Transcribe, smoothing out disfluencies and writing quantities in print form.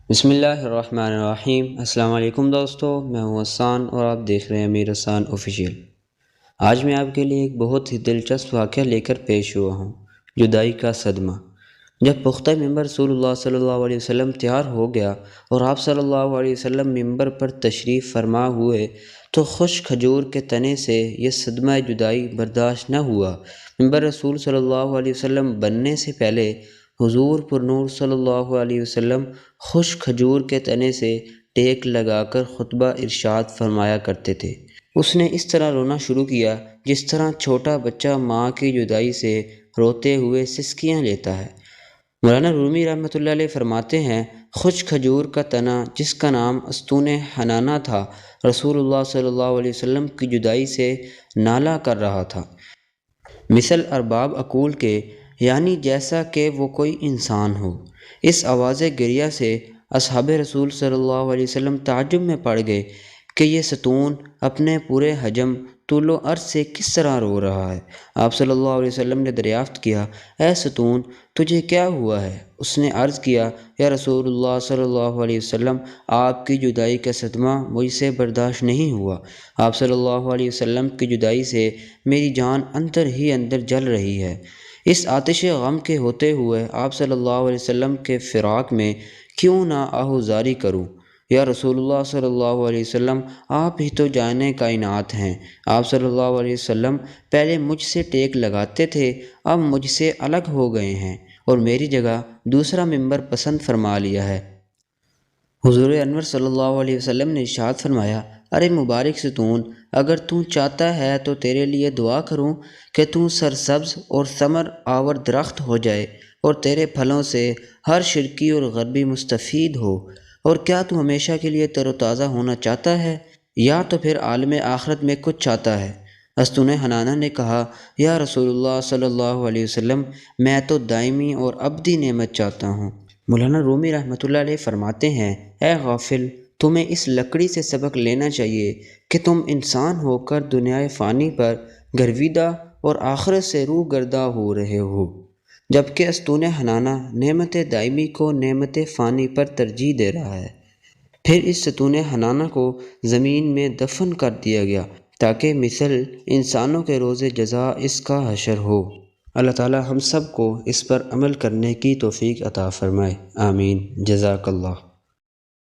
بسم اللہ الرحمن الرحیم۔ السلام علیکم دوستو، میں ہوں حسان اور آپ دیکھ رہے ہیں امیر حسان آفیشیل۔ آج میں آپ کے لیے ایک بہت ہی دلچسپ واقعہ لے کر پیش ہوا ہوں، جدائی کا صدمہ۔ جب پختہ ممبر رسول اللہ صلی اللہ علیہ وسلم تیار ہو گیا اور آپ صلی اللہ علیہ وسلم ممبر پر تشریف فرما ہوئے تو خشک کھجور کے تنے سے یہ صدمہ جدائی برداشت نہ ہوا۔ ممبر رسول صلی اللہ علیہ وسلم بننے سے پہلے حضور پر نور صلی اللہ علیہ وسلم خشک کھجور کے تنے سے ٹیک لگا کر خطبہ ارشاد فرمایا کرتے تھے۔ اس نے اس طرح رونا شروع کیا جس طرح چھوٹا بچہ ماں کی جدائی سے روتے ہوئے سسکیاں لیتا ہے۔ مولانا رومی رحمۃ اللہ علیہ فرماتے ہیں، خشک کھجور کا تنا جس کا نام استون حنانہ تھا، رسول اللہ صلی اللہ علیہ وسلم کی جدائی سے نالہ کر رہا تھا، مثل ارباب عقول کے، یعنی جیسا کہ وہ کوئی انسان ہو۔ اس آواز گریہ سے اصحاب رسول صلی اللہ علیہ وسلم تعجب میں پڑ گئے کہ یہ ستون اپنے پورے حجم، طول و عرض سے کس طرح رو رہا ہے۔ آپ صلی اللہ علیہ وسلم نے دریافت کیا، اے ستون، تجھے کیا ہوا ہے؟ اس نے عرض کیا، یا رسول اللہ صلی اللہ علیہ وسلم، آپ کی جدائی کا صدمہ مجھ سے برداشت نہیں ہوا۔ آپ صلی اللہ علیہ وسلم کی جدائی سے میری جان اندر ہی اندر جل رہی ہے۔ اس آتش غم کے ہوتے ہوئے آپ صلی اللہ علیہ وسلم کے فراق میں کیوں نہ آہوزاری کروں؟ یا رسول اللہ صلی اللہ علیہ وسلم، آپ ہی تو جانے کائنات ہیں۔ آپ صلی اللہ علیہ وسلم پہلے مجھ سے ٹیک لگاتے تھے، اب مجھ سے الگ ہو گئے ہیں اور میری جگہ دوسرا ممبر پسند فرما لیا ہے۔ حضور انور صلی اللہ علیہ وسلم نے ارشاد فرمایا، ارے مبارک ستون، اگر تو چاہتا ہے تو تیرے لیے دعا کروں کہ تو سرسبز اور ثمر آور درخت ہو جائے اور تیرے پھلوں سے ہر شرکی اور غربی مستفید ہو۔ اور کیا تو ہمیشہ کے لیے تر و تازہ ہونا چاہتا ہے یا تو پھر عالم آخرت میں کچھ چاہتا ہے؟ استون حنانہ نے کہا، یا رسول اللہ صلی اللہ علیہ وسلم، میں تو دائمی اور ابدی نعمت چاہتا ہوں۔ مولانا رومی رحمۃ اللہ علیہ فرماتے ہیں، اے غافل، تمہیں اس لکڑی سے سبق لینا چاہیے کہ تم انسان ہو کر دنیائے فانی پر گرویدہ اور آخرت سے روح گردہ ہو رہے ہو، جبکہ استون حنانہ نعمت دائمی کو نعمت فانی پر ترجیح دے رہا ہے۔ پھر اس ستون حنانہ کو زمین میں دفن کر دیا گیا تاکہ مثل انسانوں کے روز جزا اس کا حشر ہو۔ اللہ تعالی ہم سب کو اس پر عمل کرنے کی توفیق عطا فرمائے، آمین۔ جزاک اللہ۔